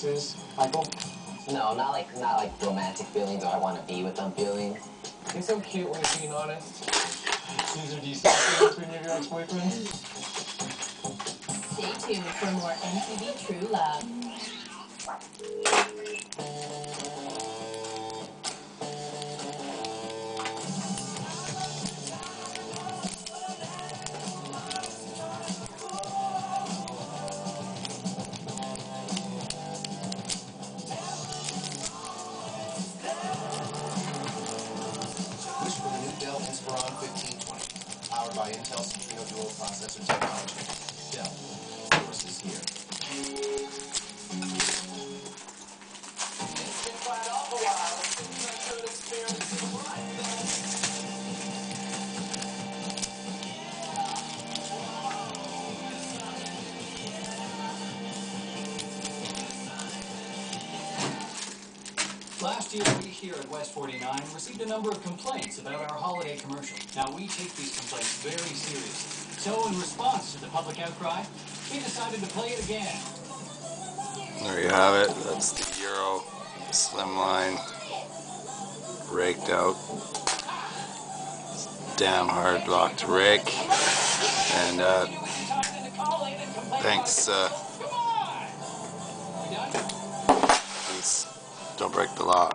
exes, Michael? No, not like romantic feelings or I want to be with them feelings. You're so cute when you're being honest. Caesar, do you see feelings for any of your ex-boyfriends? Stay tuned for more MTV True Love. Wish for the new Dell Inspiron 1520, powered by Intel Centrino dual processor technology. Dell, yours is here. It's been quite a while since I could experience it right. Last year, we here at West 49 received a number of complaints about our holiday commercial. Now, we take these complaints very seriously. So, in response to the public outcry, we decided to play it again. There you have it. That's the Euro Slimline raked out. It's damn hard lock to rake. And thanks. Peace. Don't break the law.